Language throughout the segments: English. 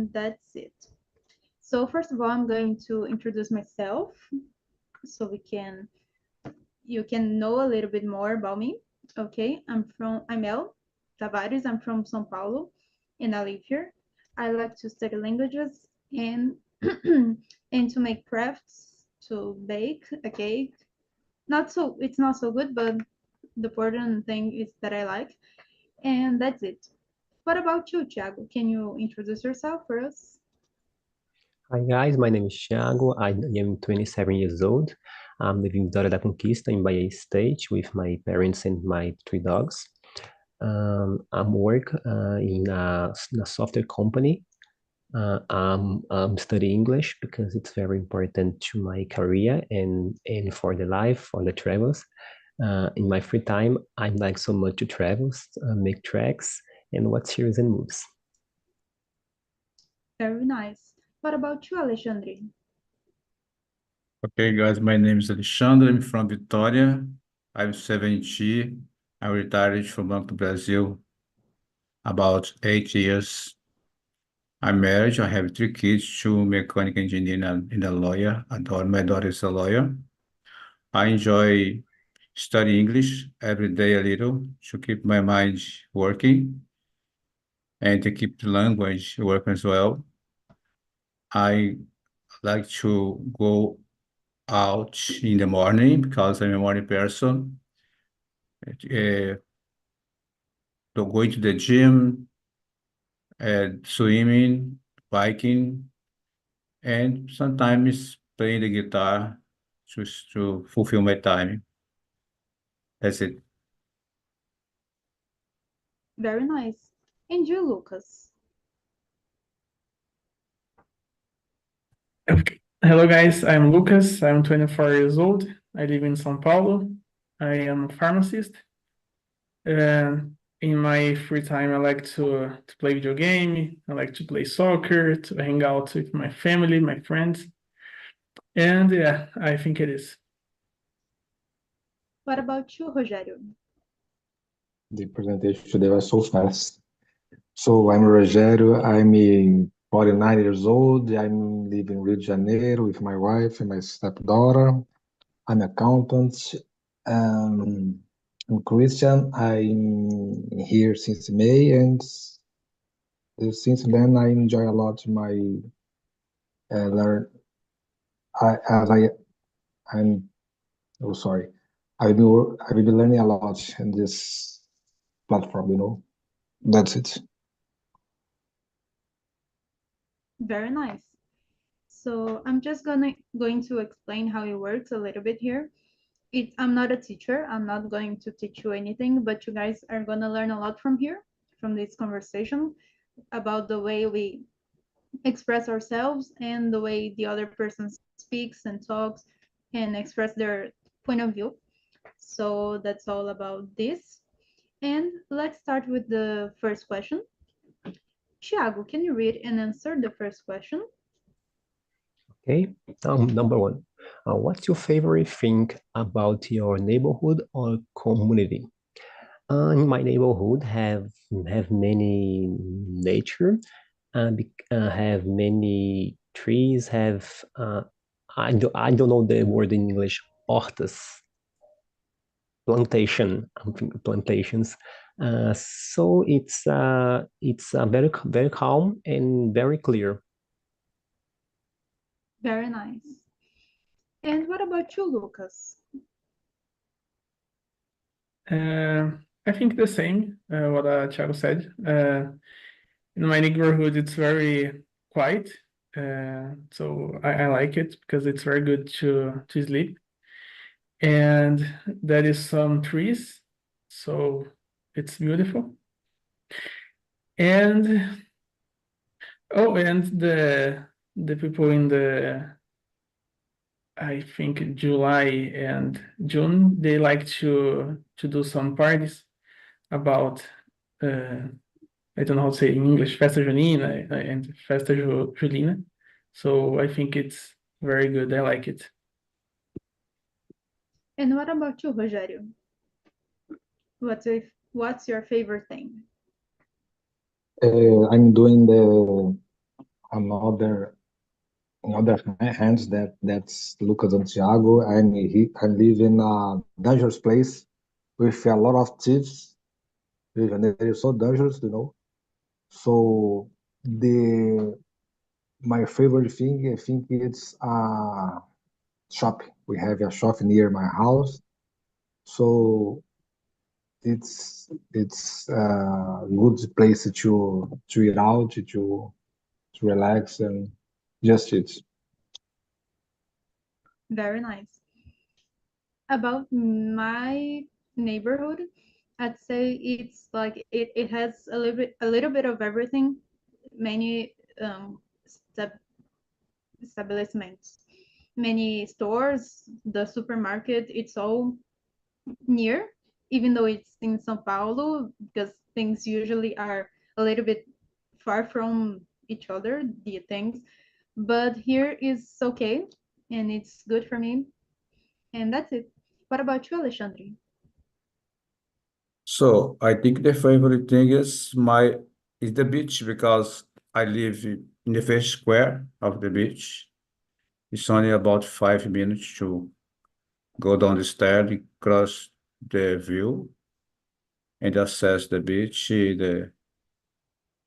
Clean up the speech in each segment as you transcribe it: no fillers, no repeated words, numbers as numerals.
and that's it. So first of all, I'm going to introduce myself so you can know a little bit more about me. Okay, I'm El Tavares. I'm from São Paulo, and I live here. I like to study languages and and to make crafts, to bake a cake. It's not so good, but the important thing is that I like, and that's it. What about you, Thiago? Can you introduce yourself for us? Hi guys, my name is Thiago. I am 27 years old. I'm living in Vitória da Conquista in Bahia State with my parents and my three dogs. I'm work in a software company. I'm studying English because it's very important to my career and for the life, for the travels. In my free time, I like so much to travel, make tracks, and watch series and movies. Very nice. What about you, Alexandre? Okay, guys, my name is Alexandre. I'm from Vitória. I'm 70. I retired from Banco do Brasil about 8 years. I'm married. I have 3 kids, two mechanical engineer and a lawyer. My daughter is a lawyer. I enjoy study English every day a little to keep my mind working and to keep the language working as well. I like to go out in the morning because I'm a morning person. To going to the gym, swimming, biking, and sometimes playing the guitar just to fulfill my time. That's it. Very nice. And you, Lucas? Okay. Hello guys, I'm Lucas. I'm 24 years old. I live in São Paulo. I am a pharmacist. In my free time, I like to play video game. I like to play soccer, to hang out with my family, my friends. And yeah, I think it is. What about you, Rogério? The presentation today was so fast. So I'm Rogério. I'm 49 years old. I'm living in Rio de Janeiro with my wife and my stepdaughter. I'm accountant. I'm Christian. I'm here since May, and since then I enjoy a lot my learn. I as I I'm oh sorry. I will be learning a lot in this platform. That's it. Very nice. So I'm just going to explain how it works a little bit here. I'm not a teacher. I'm not going to teach you anything, but you guys are going to learn a lot from here, from this conversation about the way we express ourselves and the way the other person speaks and talks and express their point of view. So that's all about this. And let's start with the first question. Thiago, can you read and answer the first question? Okay, number one, what's your favorite thing about your neighborhood or community? In my neighborhood have many nature, have many trees, have I don't know the word in English, hortas, plantations. So it's very calm and very clear. Very nice. And what about you, Lucas? I think the same, what Thiago said. In my neighborhood, it's very quiet. So I like it because it's very good to sleep. And there is some trees, so it's beautiful. And and the people in I think July and June, they like to do some parties about I don't know how to say in English, Festa Junina and Festa Julina. So I think it's very good. I like it. And what about you, Rogério? What's your favorite thing? I'm doing the another in other hands, that's Lucas Santiago, and I live in a dangerous place with a lot of thieves. Rio de Janeiro is so dangerous, you know. So the my favorite thing, I think it's shop. We have a shop near my house, so it's a good place to eat out, to relax and just eat. Very nice. About my neighborhood, I'd say it's like it has a little bit of everything. Many establishments, many stores, the supermarket. It's all near, even though it's in São Paulo, because things usually are a little bit far from each other, the things. But here is okay, and it's good for me. And that's it. What about you, Alexandre? So I think the favorite thing is the beach because I live in the first square of the beach. It's only about 5 minutes to go down the stairs, cross the view, and access the beach,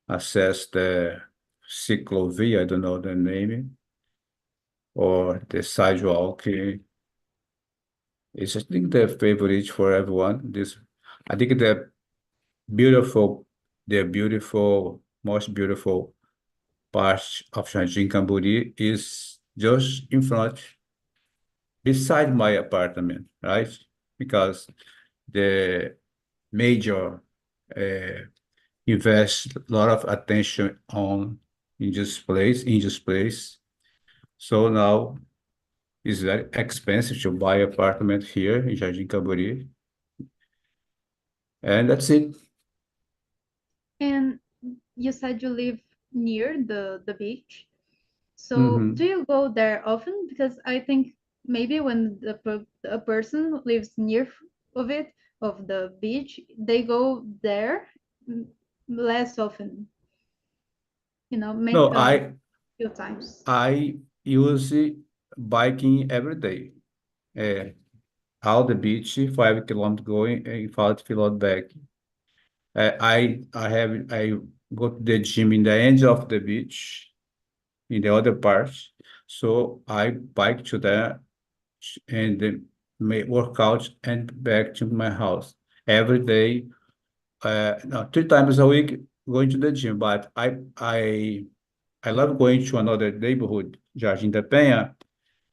access the ciclovia, I don't know the name, or the sidewalk. It's I think the favorite for everyone. I think beautiful, most beautiful part of Jardim Camburi is just in front, beside my apartment, right? Because the major invest a lot of attention on in this place. So now it's very expensive to buy apartment here in Jardim Camburi. And that's it. And you said you live near the beach. So do Mhm. you go there often? Because I think maybe when a person lives near of it, of the beach, they go there mm, less often, No, maybe a few times. I use biking every day. Uh, out the beach, 5 kilometers going and 5 kilometers back. I go to the gym in the end of the beach, in the other part. So I bike to there and then may work out and back to my house every day. No, 3 times a week going to the gym. But I love going to another neighborhood, Jardim da Penha,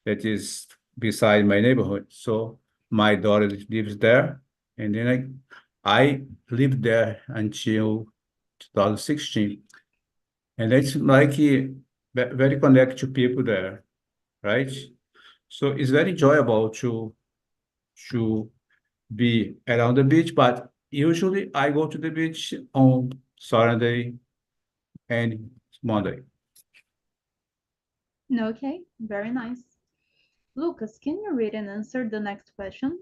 that is beside my neighborhood. So my daughter lives there, and then I lived there until 2016, and it's like very connected to people there, right? So it's very enjoyable to be around the beach, but usually I go to the beach on Saturday and Monday. Okay, very nice. Lucas, can you read and answer the next question?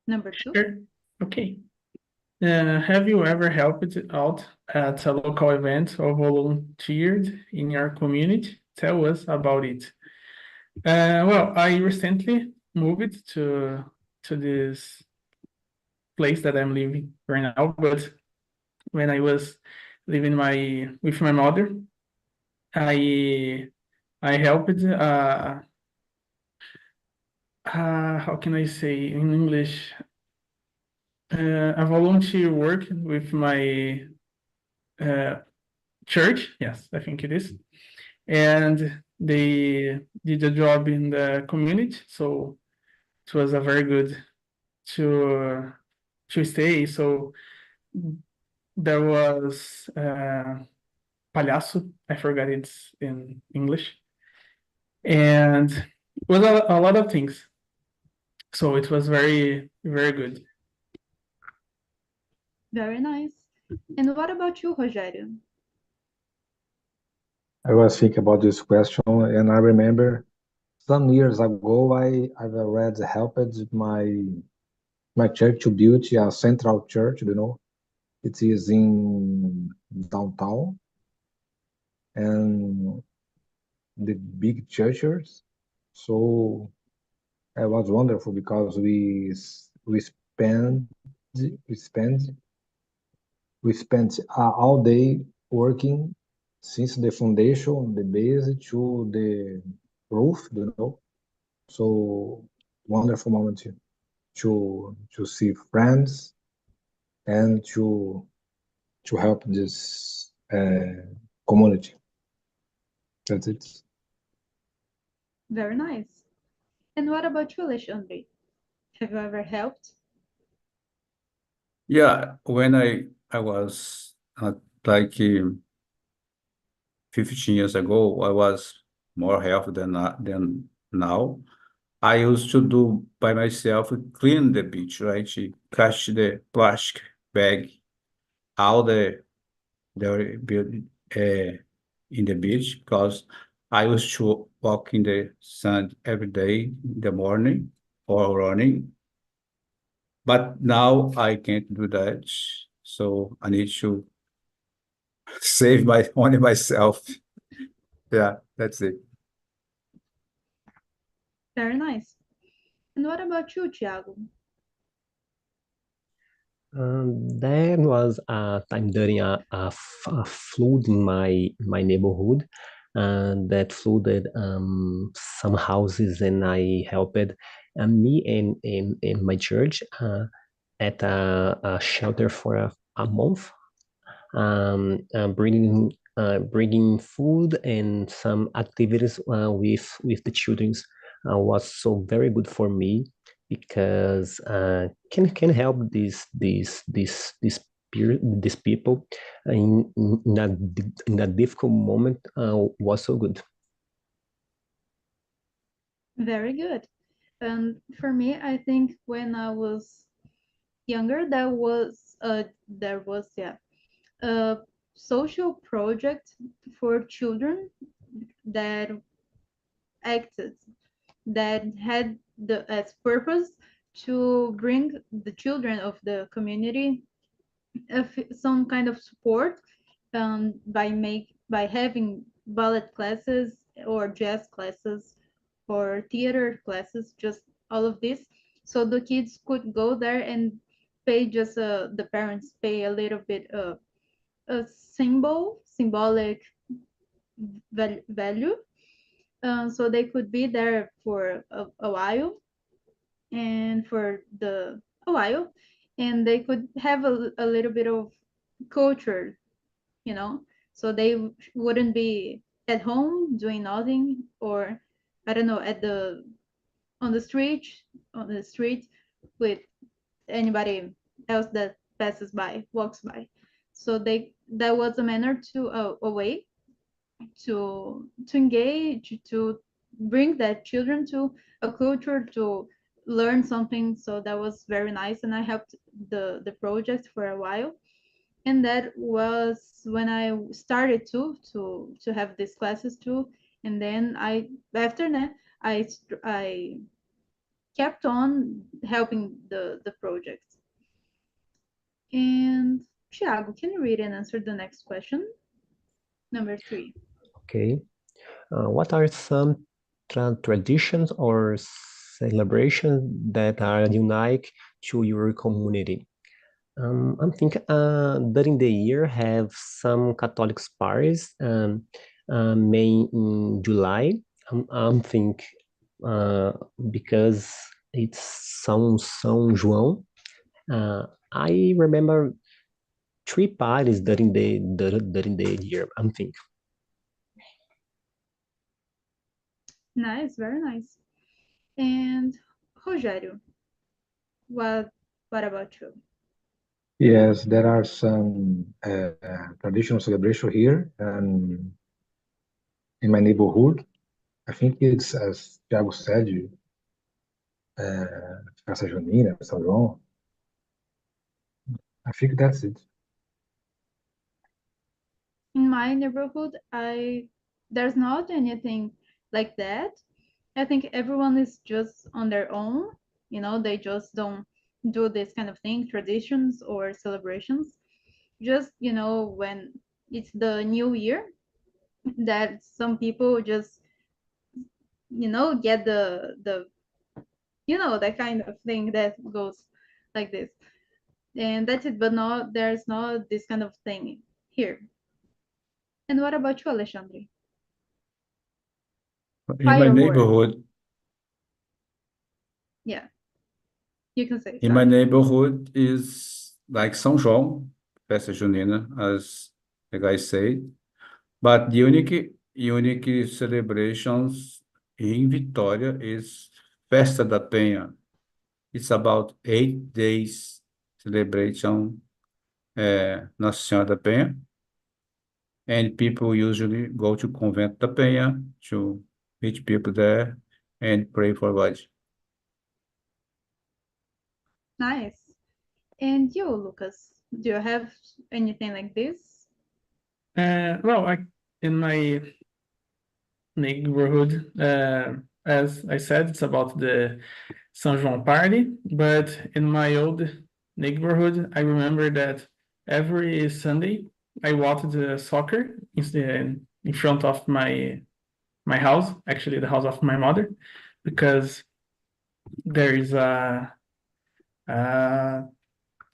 Number 2? Sure. Okay. Have you ever helped out at a local event or volunteered in your community? Tell us about it. Well, I recently moved to this place that I'm living right now, but when I was living with my mother, I I helped how can I say in English? A volunteer work with my uh, church. Yes, I think it is. And they did a job in the community, so it was a very good to to stay. So there was palhaço. I forgot it's in English, and was a lot of things. So it was very good. Very nice. And what about you, Rogério? I was thinking about this question, and I remember some years ago I've already helped my church to build a central church. You know, it is in downtown, and the big churches. So it was wonderful because we spend we spent all day working since the foundation, the base to the roof, So wonderful moment to see friends and to help this community. That's it. Very nice. And what about you, Alexandre? Have you ever helped? Yeah, when I was like 15 years ago, I was more healthy than now. I used to do by myself, clean the beach, right? Catch the plastic bag out the in the beach because I used to walk in the sand every day in the morning or running. But now I can't do that. So I need to save my only myself. Yeah, that's it. Very nice. And what about you, Thiago? There was a time during a flood in my neighborhood, and that flooded some houses, and I helped me and my church at a shelter for a month, bringing food and some activities with the children was so very good for me because can help these people in a difficult moment was so good. Very good. And for me, I think when I was younger, there was a social project for children that acted that had the as purpose to bring the children of the community some kind of support by having ballet classes or jazz classes or theater classes, just all of this, so the kids could go there and pay just the parents pay a little bit of a symbolic value, so they could be there for a while and for the a while, and they could have a little bit of culture, you know, so they wouldn't be at home doing nothing, or I don't know, at the on the street on the street with anybody else that walks by. So they that was a manner to a way to engage, to bring that children to a culture, to learn something. So that was very nice, and I helped the project for a while. And that was when I started to have these classes too. And then after that I kept on helping the project. And Thiago, can you read and answer the next question, number 3? Okay. What are some traditions or celebrations that are unique to your community? I'm thinking during the year have some Catholic parties, May in July. I'm think uh, because it's São João. I remember 3 parties during the year. I'm think. Nice, very nice. And Rogério, what about you? Yes, there are some traditional celebration here and in my neighborhood. I think it's, as Thiago said, Festa Junina, São João. I think that's it. In my neighborhood, I there's not anything like that. I think everyone is just on their own. You know, they just don't do this kind of thing, traditions or celebrations. Just, when it's the new year, that some people just get the that kind of thing that goes like this. And that's it, but no, there's no this kind of thing here. And what about you, Alexandre? In my Firework. neighborhood, Yeah, you can say in my sorry. neighborhood is like São João, Festa Junina, as the guy said. But the unique celebrations in Vitória is Festa da Penha. It's about 8 days celebration, Nossa Senhora da Penha. And people usually go to Convento da Penha to meet people there and pray for God. Nice. And you, Lucas, do you have anything like this? Well, in my neighborhood, as I said, it's about the São João party. But in my old neighborhood, I remember that every Sunday I watched soccer in front of my house, actually the house of my mother, because there is a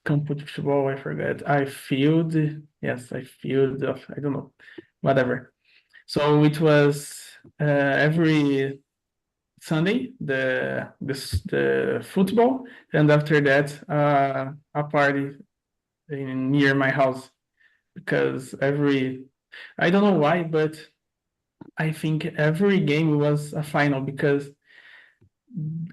campo de futebol, I forget. I field, yes, I field of, I don't know, whatever. So it was every Sunday the football, and after that a party near my house, because I don't know why, but I think every game was a final, because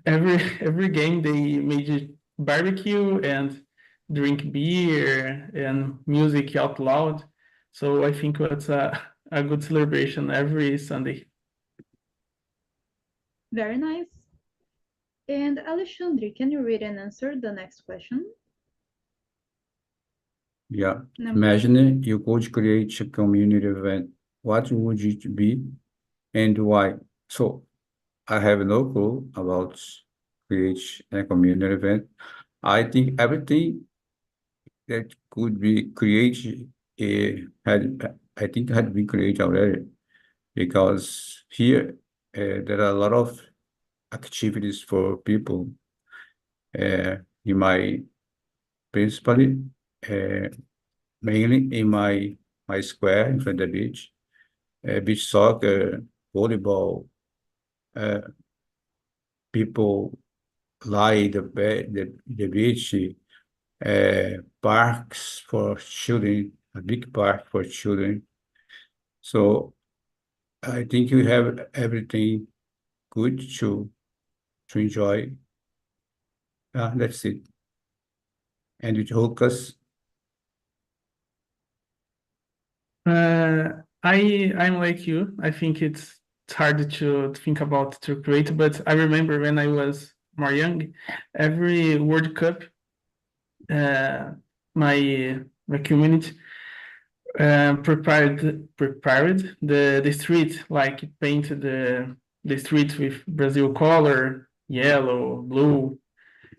every game they made you barbecue and drink beer and music out loud. So I think it's a good celebration every Sunday. Very nice. And Alexandre, can you read and answer the next question? Yeah. Number Imagine you could create a community event. What would it be and why? So I have no clue about create a community event. I think everything that could be created had been created already, because here there are a lot of activities for people in my principally mainly in my square in front of the beach soccer, volleyball, people lie the beach, parks for children, a big park for children. So I think you have everything good to enjoy. That's it. And with Lucas, I'm like you. I think it's hard to think about to create, but I remember when I was more young, every World Cup, my community prepared the street, like painted the street with Brazil color, yellow, blue,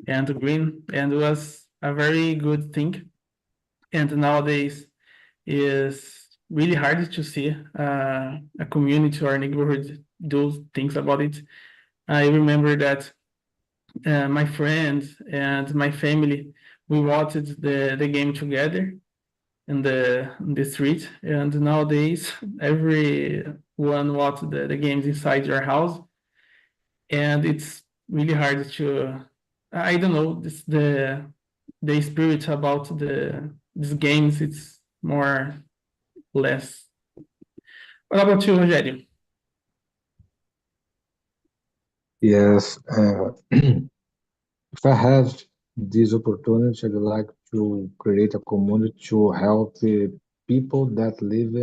and green, and it was a very good thing. And nowadays is really hard to see a community or a neighborhood do things about it. I remember that my friends and my family, we watched the game together in the street, and nowadays everyone watches the games inside your house, and it's really hard to, I don't know, the spirit about these games, it's more less. What about you, Rogério? Yes, if I have this opportunity, I'd like to create a community to help the people that live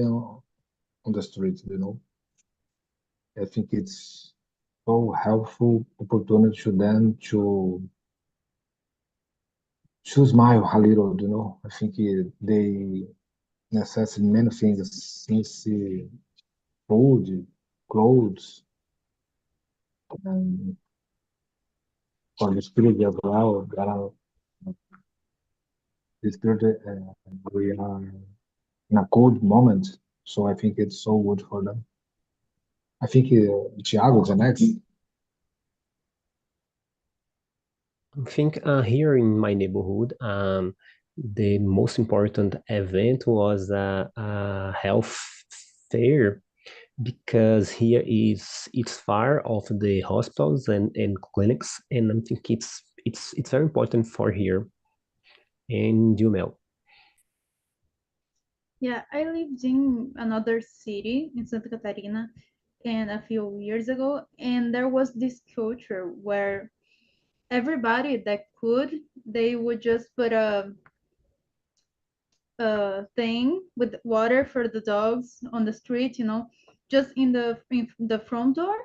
on the streets, I think it's so helpful opportunity to them to smile a little, I think they necessitate many things since food, clothes, and for the spirit as well. That are, the spirit, we are in a cold moment, so I think it's so good for them. I think Thiago is the next. I think here in my neighborhood, the most important event was a health fair because here it's far of the hospitals and clinics, and I think it's very important for here. And you, Mel? Yeah, I lived in another city in Santa Catarina and a few years ago, and there was this culture where everybody that could, they would just put a thing with water for the dogs on the street, just in the front door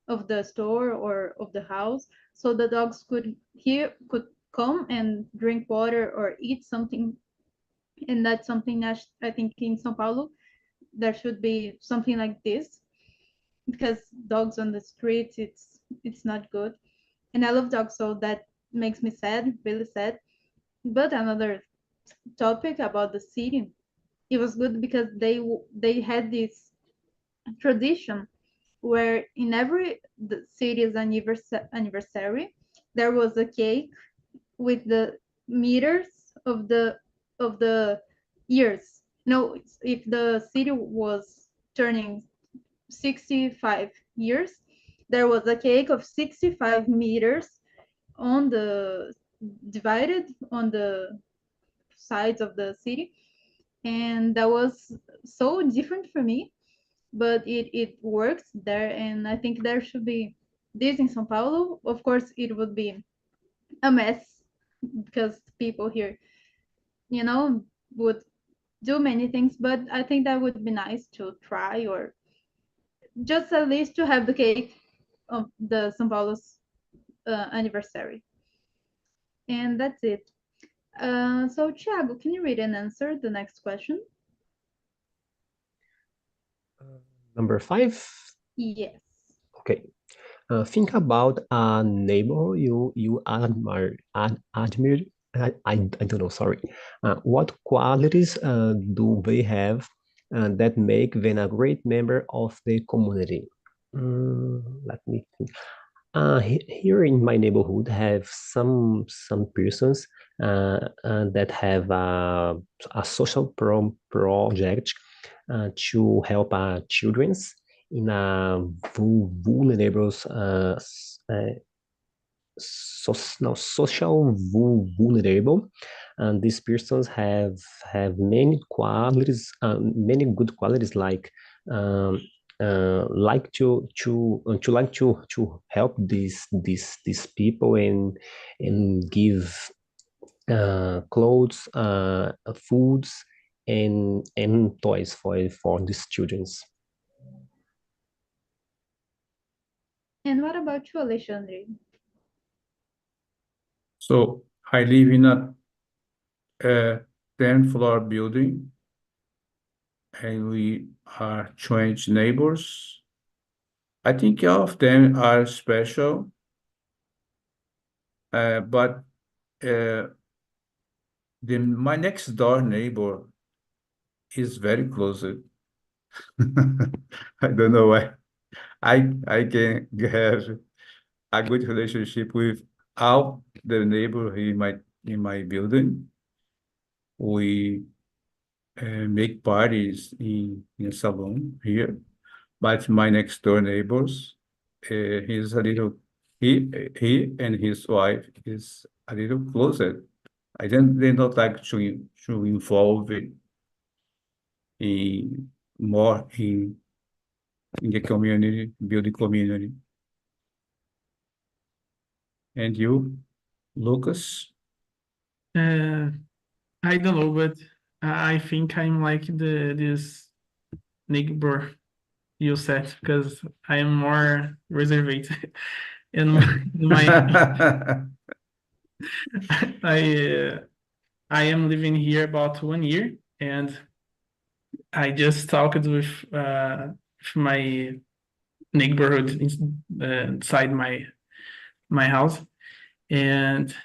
of the store or of the house, so the dogs could come and drink water or eat something. And that's something that I think in São Paulo there should be something like this, because dogs on the streets, it's not good. And I love dogs, so that makes me sad, really sad. But another topic about the city, it was good because they had this tradition where in every the city's anniversary there was a cake with the meters of the years. No, if the city was turning 65 years, there was a cake of 65 meters on the divided on the sides of the city. And that was so different for me, but it works there. And I think there should be this in Sao Paulo. Of course, it would be a mess because people here, would do many things, but I think that would be nice to try, or just at least to have the cake of the São Paulo's anniversary. And that's it. So, Thiago, can you read and answer the next question? Number 5. Yes. Okay. Think about a neighbor you admire. I don't know. Sorry. What qualities do they have that make them a great member of the community? Let me think. Here in my neighborhood, have some persons that have a social project to help childrens in a vulnerable social vulnerable, and these persons have many good qualities, like to help these people and give clothes, foods, and toys for these childrens. And what about you, Alexandre? So I live in a 10th-floor building, and we are 20 neighbors. I think all of them are special, but my next door neighbor is very close. I don't know why. I can have a good relationship with all the neighbor in my building. We make parties in a salon here, but my next door neighbors, he and his wife is a little closer. They don't like to involve more in the community, building community. And you, Lucas? I don't know, but I think I'm like this neighbor you said, because I am more reserved in my I am living here about 1 year, and I just talked with my neighborhood inside my house, and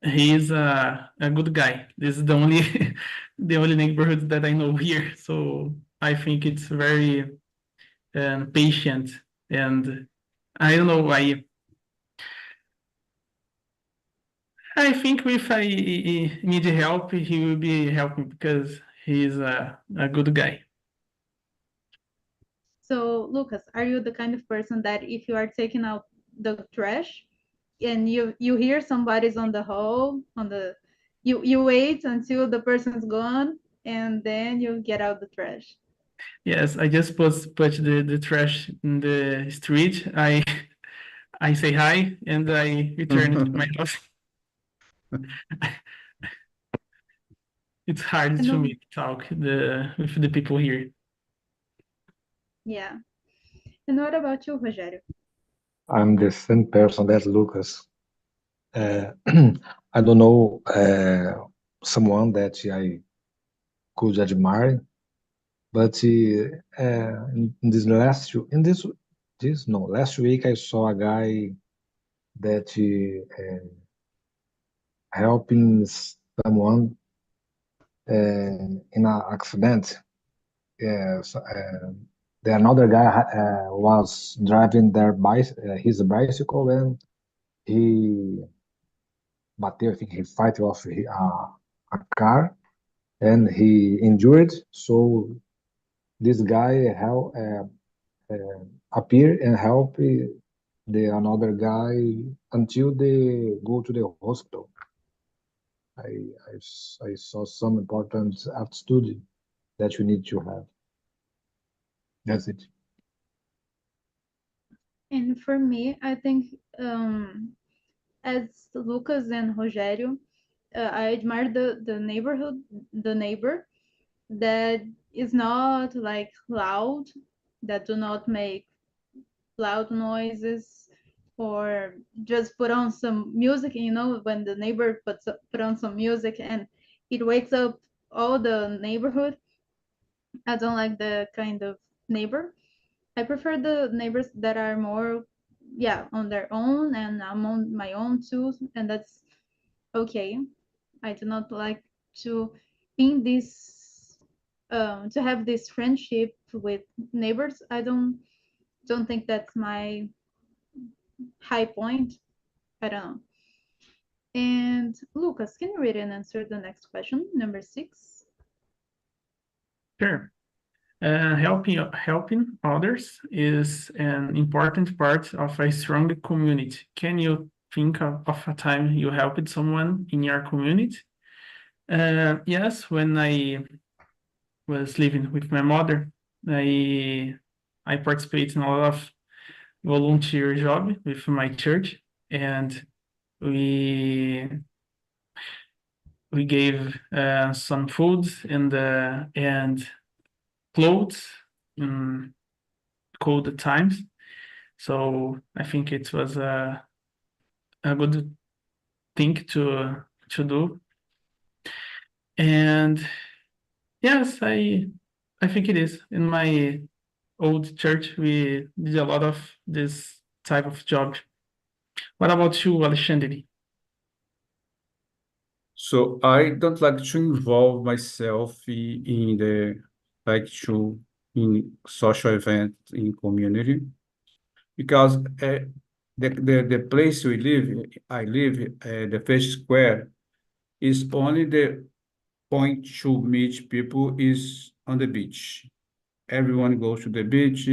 he's a good guy. This is the only the only neighborhood that I know here, so I think it's very patient and I don't know why. I think if I need help, he will be helping because he's a good guy. So, Lucas, are you the kind of person that if you are taking out the trash and you hear somebody's on the hall you wait until the person's gone and then you get out the trash? Yes, I just put the trash in the street. I say hi and I return to my house. It's hard And to me to talk with the people here. yeah. And what about you, Rogério? I'm the same person as Lucas. I don't know someone that I could admire, but in this last in this no last week I saw a guy that helping someone in an accident. Yes, the another guy was driving his bicycle and he bateu. I think he fight off a car and he injured. So this guy appear and help the another guy until they go to the hospital. I, I saw some important attitude that you need to have. That's it. And for me, I think as Lucas and Rogério, I admire the neighbor that is not like loud, that do not make loud noises, or just put on some music. You know, when the neighbor put on some music and it wakes up all the neighborhood. I don't like the kind of neighbor. I prefer the neighbors that are more, yeah, on their own, and I'm on my own too, and that's okay. I do not like to be in this, to have this friendship with neighbors. I don't think that's my high point. I don't know. And Lucas, can you read and answer the next question, number 6? Sure. Helping others is an important part of a strong community. Can you think of a time you helped someone in your community? Yes, when I was living with my mother, I participated in a lot of volunteer job with my church, and we we gave some food and clothes in cold times. So I think it was a good thing to do. And yes, I think it is. In my old church, we did a lot of this type of job. What about you, Alexandre? So I don't like to involve myself in the like to in social event in community because the place I live, the first square is only the point to meet people is on the beach. Everyone goes to the beach,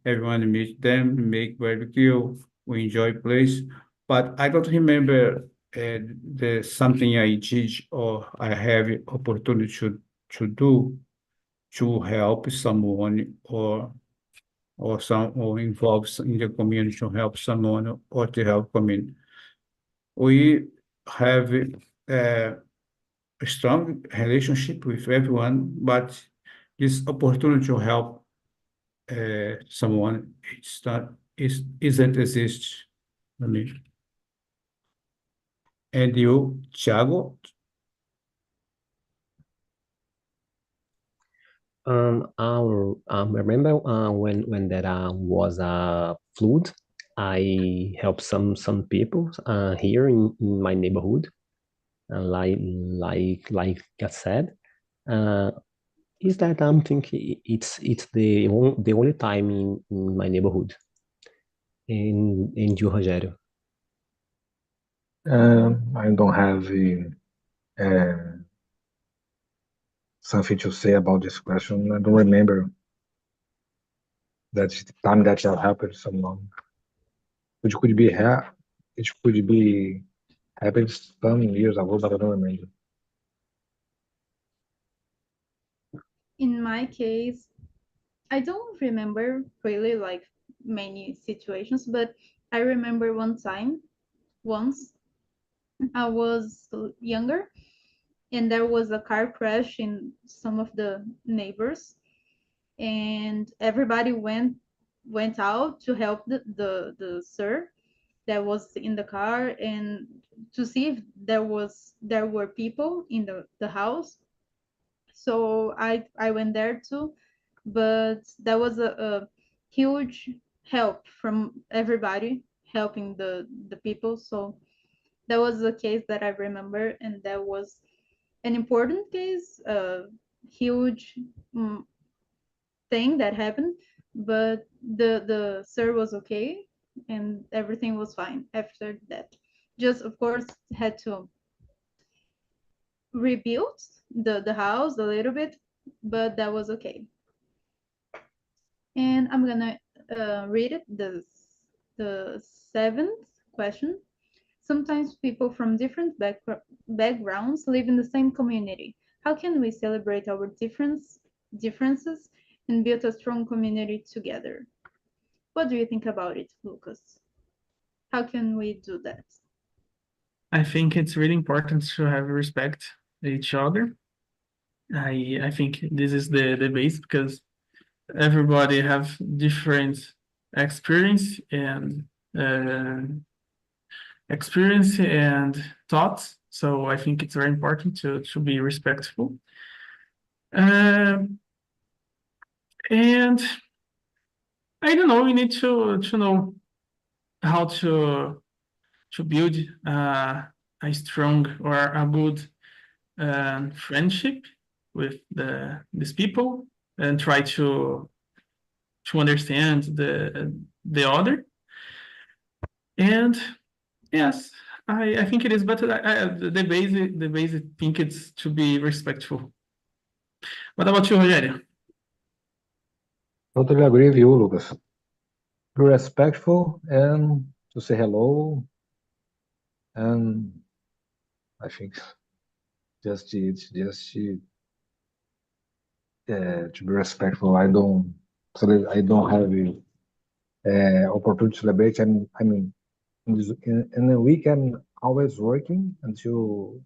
everyone meets them, make barbecue, we enjoy place. But I don't remember the something I did or I have opportunity to do to help someone or involve in the community to help someone or to help community. We have a strong relationship with everyone, but this opportunity to help someone isn't exist for me. And you, Thiago? I remember when there was a flood, I helped some people here in my neighborhood. Like I said, uh, is that I'm thinking it's the only time in my neighborhood. And you, Rogério? I don't have something to say about this question. I don't remember that time that I helped someone. It could be it could be happened some years ago, but I don't remember. In my case, I don't remember really like many situations, but I remember once I was younger and there was a car crash in some of the neighbors and everybody went out to help the sir that was in the car and to see if there were people in the house. So I went there too, but that was a huge help from everybody helping the people. So that was a case that I remember, and that was an important case, a huge mm, thing that happened. But the sir was okay, and everything was fine after that. Just of course had to rebuild the house a little bit, but that was okay. And I'm gonna read it. The seventh question. Sometimes people from different backgrounds live in the same community. How can we celebrate our differences and build a strong community together? What do you think about it, Lucas? How can we do that? I think it's really important to have respect each other. I think this is the base because everybody have different experience and uh, experience and thoughts. So I think it's very important to be respectful. Um, and I don't know, we need to know how to build a strong or a good friendship with these people and try to understand the other. And yes, I think it is better. The basic think it's to be respectful. What about you, Rogério? Totally agree with you, Lucas. Be respectful and to say hello, and I think to be respectful. I don't have opportunity to celebrate, and I mean, in the weekend, always working until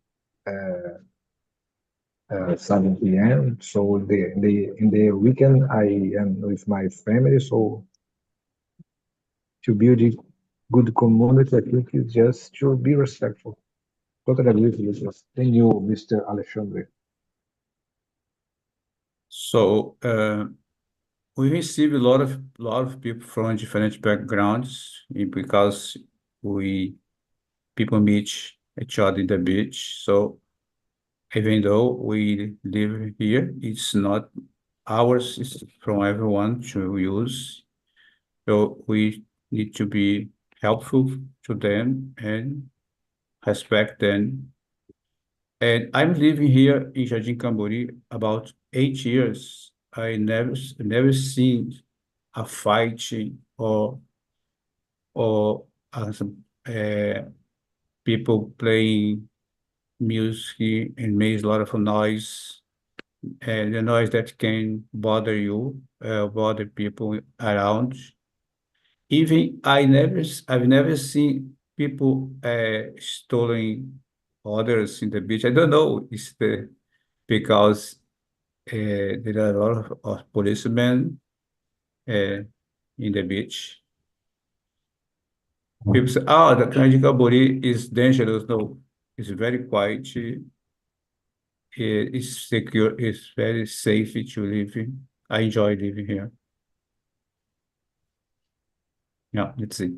7 p.m. So in the weekend, I am with my family. So to build a good community, I think it's just to be respectful. Totally agree with you. Thank you, Mr. Alexandre. So we receive a lot of people from different backgrounds because we people meet each other in the beach. So even though we live here, it's not ours, it's from everyone to use. So we need to be helpful to them and respect them. And I'm living here in Jardim Cambori about 8 years. I never seen a fighting or uh, people playing music and makes a lot of noise, and the noise that can bother you, bother people around. Even I've never seen people stealing others in the beach. I don't know. It's because there are a lot of policemen uh, in the beach. People say, "Oh, the Kanjikaburi is dangerous." No, it's very quiet. It's secure. It's very safe to live in. I enjoy living here. Yeah, let's see.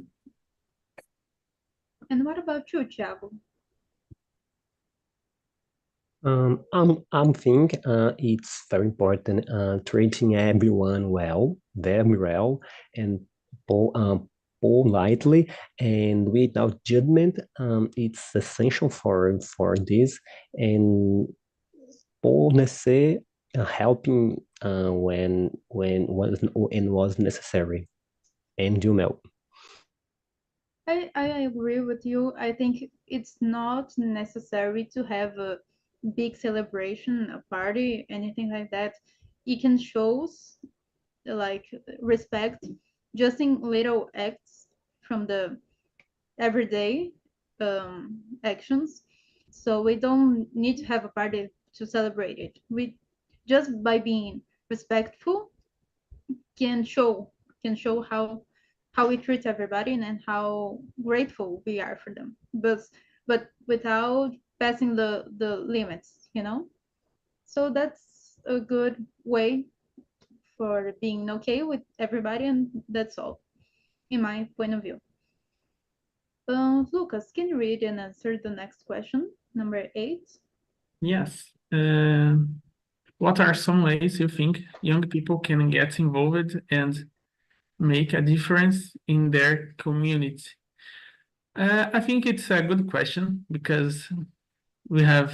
And what about you, Thiago? I'm think it's very important treating everyone well, very well, and politely and without judgment. It's essential for this, and politely helping when was necessary. And you know. I agree with you. I think it's not necessary to have a big celebration, a party, anything like that. It can shows like respect just in little acts from the everyday actions. So we don't need to have a party to celebrate it. We just by being respectful can show how we treat everybody and how grateful we are for them. But without passing the limits, you know. So that's a good way for being okay with everybody, and that's all, in my point of view. Lucas, can you read and answer the next question, number 8? Yes. What are some ways you think young people can get involved and make a difference in their community? I think it's a good question because we have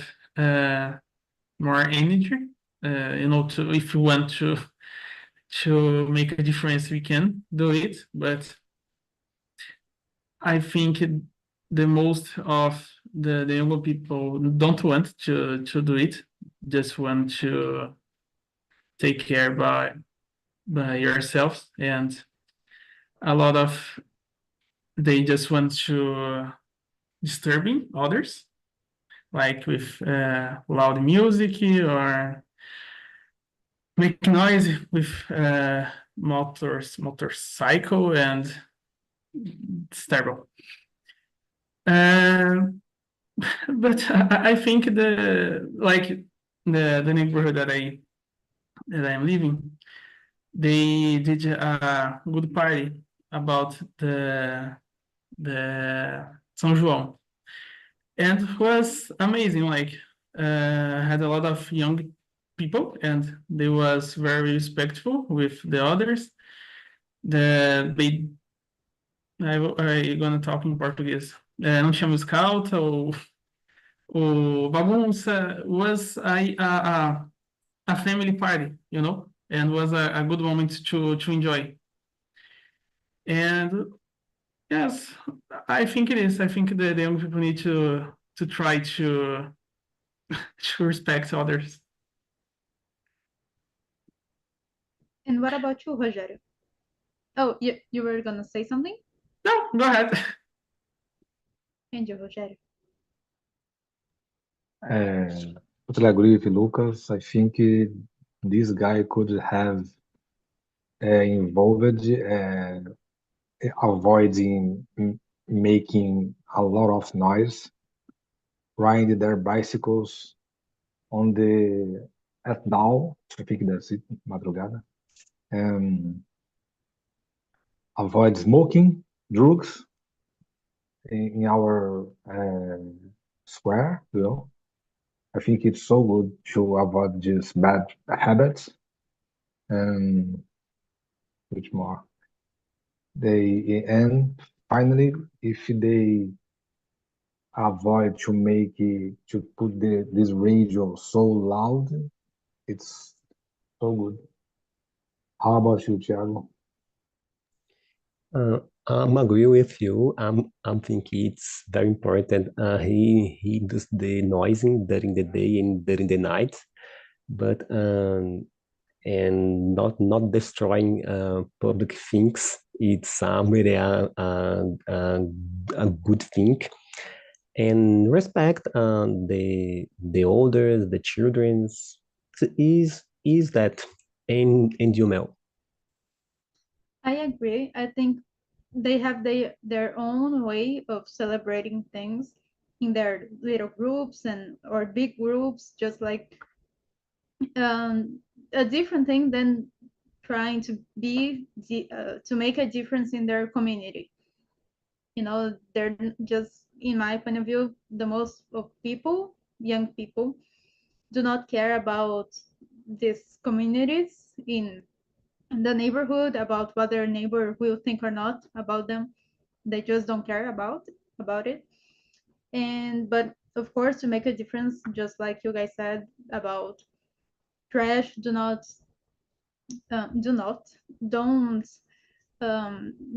more energy. To if you want to make a difference, we can do it. But I think the most of the younger people don't want to do it, just want to take care by yourselves, and a lot of they just want to disturbing others, like with loud music or make noise with motorcycle, and it's terrible. But I think the neighborhood that I'm living, they did a good party about the São João, and it was amazing. Had a lot of young people, and they was very respectful with the others. I gonna talk em português. Não tinha música alta ou bagunça. Was a family party, and was a good moment to enjoy. And yes, I think it is. I think the young people need to try to to respect others. And what about you, Rogério? Oh, you were gonna say something? No, go ahead. And you, Rogério? Totally agree with Lucas. I think this guy could have involved avoiding making a lot of noise, riding their bicycles at dawn. I think that's it, madrugada. Avoid smoking, drugs in our square. I think it's so good to avoid these bad habits. And which more? And finally, if they avoid to put this radio so loud, it's so good. How about you, Thiago? I'm agree with you. I'm thinking it's very important. He does the noising during the day and during the night, but and not destroying public things. It's really a good thing. And respect the elders, the children's is that and you know. I agree. I think they have their own way of celebrating things in their little groups and or big groups, just like a different thing than trying to to make a difference in their community. They're just, in my point of view, the most of people, young people, do not care about these communities in the neighborhood, about what their neighbor will think or not about them. They just don't care about it. And but of course, to make a difference, just like you guys said about trash, do not don't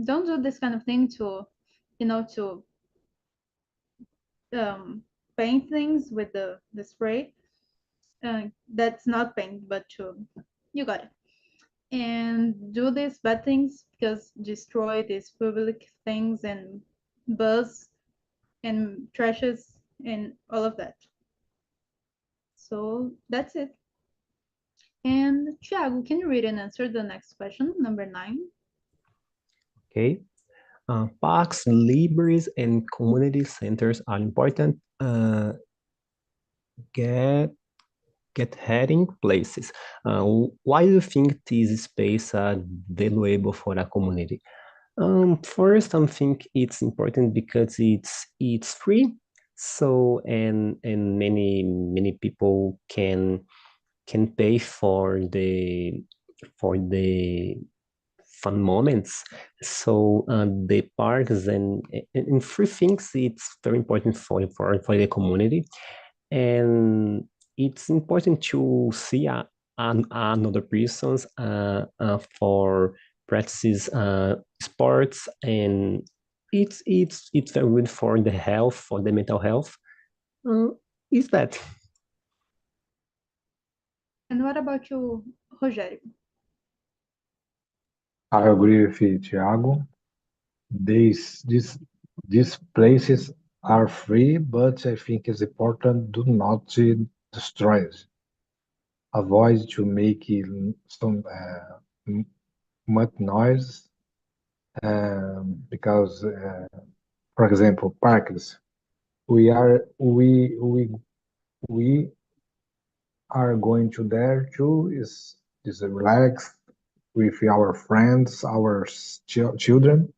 don't do this kind of thing to to um, paint things with the spray. That's not paint, but you got it. And do these bad things because destroy these public things and buzz and trashes and all of that. So that's it. And Thiago, can you read and answer the next question, number 9? Okay. Parks, libraries, and community centers are important get heading places. Why do you think these spaces are valuable for a community? First, I think it's important because it's free. So and many people can pay for the fun moments. So the parks and free things, it's very important for the community. And it's important to see another persons for practices sports, and it's very good for the health, for the mental health. Is that? And what about you, Rogério? I agree with you, Thiago. These places are free, but I think it's important do not destroy it. Avoid to make some much noise, because, for example, parks. We are we are going to there to is relax with our friends, our children.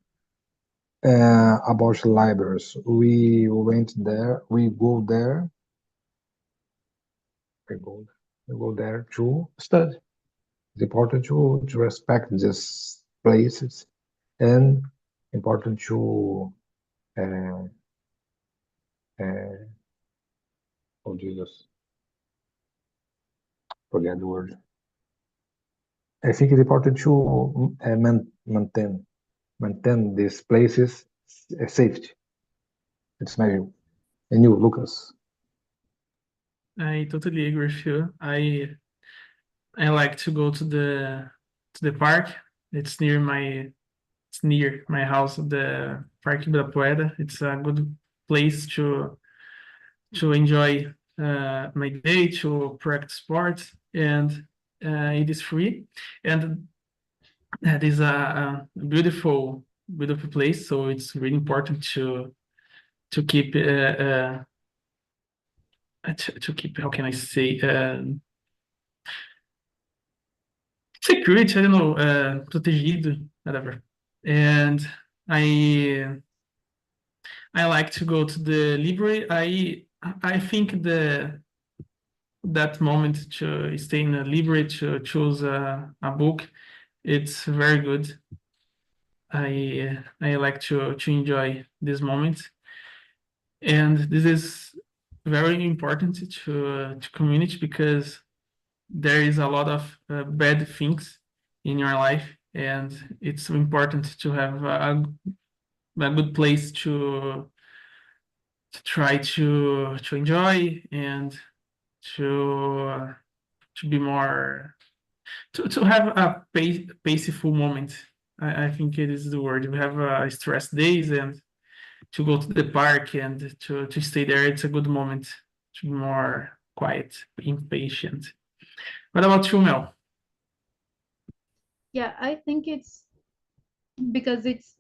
About libraries, we went there. We go, we go there to study. It's important to respect these places, and important to uh, uh, how do you just forget the word? I think it's important to maintain these places safety. It's my view. And you, Lucas? I totally agree with you. I like to go to the park. It's near my house, the Parque Ibirapuera. It's a good place to enjoy my day, to practice sports, and it is free. And that is a beautiful place. So it's really important to keep to keep, how can I say, security, I don't know, protegido, whatever. And I I like to go to the library. I think that moment to stay in a library to choose a book, it's very good. I like to enjoy this moment, and this is very important to community because there is a lot of bad things in your life, and it's important to have a good place to try to enjoy and to to be more to have a peaceful moment. I think it is the word. We have stress days, and to go to the park and to stay there, it's a good moment to be more quiet, impatient. What about you, Mel? Yeah, I think it's because it's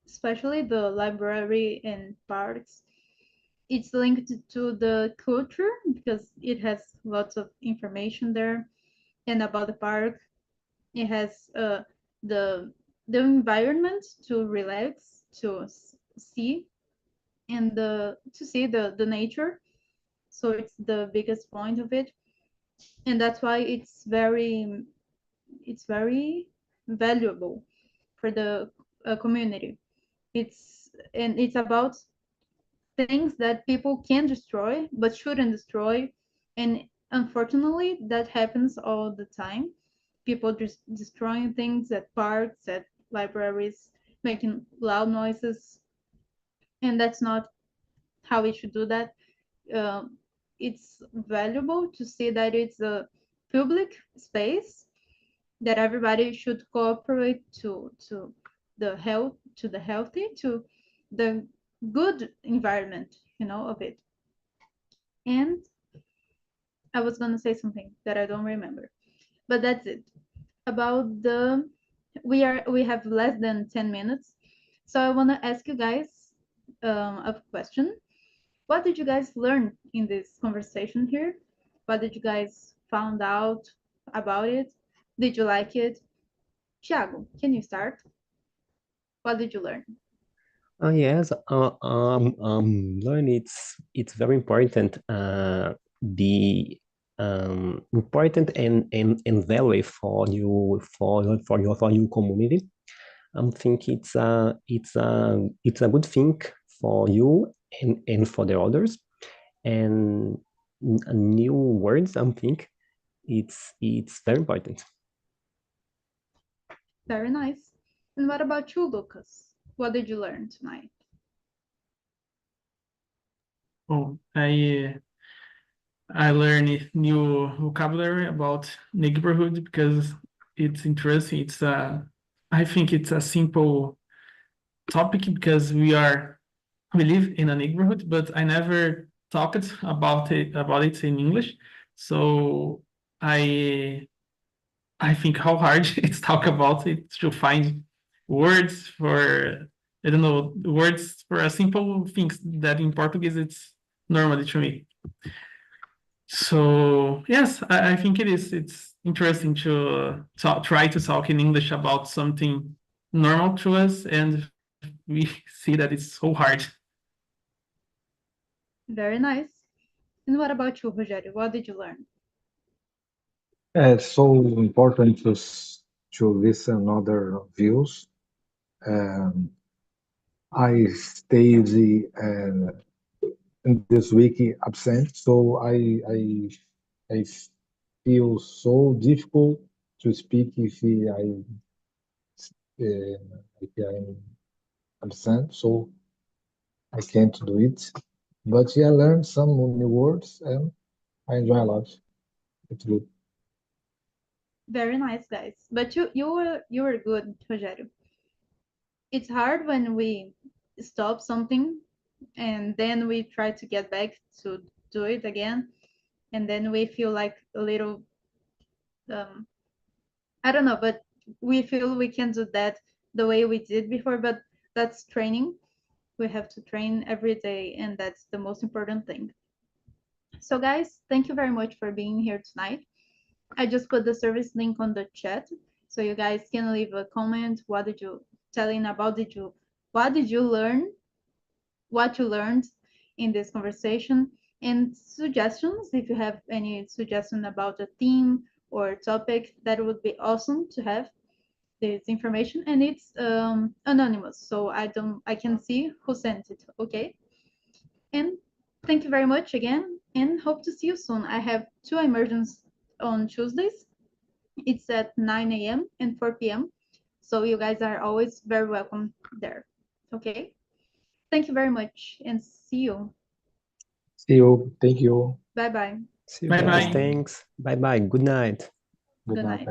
especially the library and parks, it's linked to the culture because it has lots of information there. And about the park, it has the the environment to relax, to see, and to see the nature. So it's the biggest point of it, and that's why it's very it's very valuable for the community. It's about things that people can destroy but shouldn't destroy, and unfortunately that happens all the time. People just destroying things at parks, at libraries, making loud noises, and that's not how we should do that. It's valuable to see that it's a public space, that everybody should cooperate to the healthy, to the good environment, of it. And I was gonna say something that I don't remember, but that's it. About we have less than 10 minutes, so I want to ask you guys a question. What did you guys learn in this conversation here? What did you guys found out about it? Did you like it? Thiago, can you start? What did you learn? Yes, learn it's very important. Be important and value for your community. I think it's a good thing for you and for the others. And new words, I think it's very important. Very nice. And what about you, Lucas? What did you learn tonight? Oh, I learned new vocabulary about neighborhood because it's interesting. I think it's a simple topic because we live in a neighborhood, but I never talked about it in English. So I think how hard it's talk about it to find words for, I don't know, words for a simple things that in Portuguese it's normally to me. So yes, I think it's interesting to try to talk in English about something normal to us, and we see that it's so hard. Very nice. And what about you, Rogério? What did you learn? It's so important to listen other views. I stayed in this week absent, so I feel so difficult to speak if I'm absent, so I can't do it. But yeah, I learned some new words and I enjoy a lot. It's good. Very nice, guys. But you were good, Rogério. It's hard when we stop something and then we try to get back to do it again, and then we feel like a little I don't know, but we feel we can do that the way we did before, but that's training. We have to train every day, and that's the most important thing. So guys, thank you very much for being here tonight. I just put the service link on the chat, so you guys can leave a comment. What did you telling about? What did you learn? What you learned in this conversation, and suggestions. If you have any suggestion about a theme or topic, that would be awesome to have this information. And it's anonymous, so I can see who sent it. Okay. And thank you very much again, and hope to see you soon. I have 2 immersions on Tuesdays. It's at 9 a.m. and 4 p.m. So you guys are always very welcome there. Okay. Thank you very much, and see you. See you. Thank you. Bye bye. See you Bye guys. bye. Thanks. Bye bye. Good night. Good Good night. night.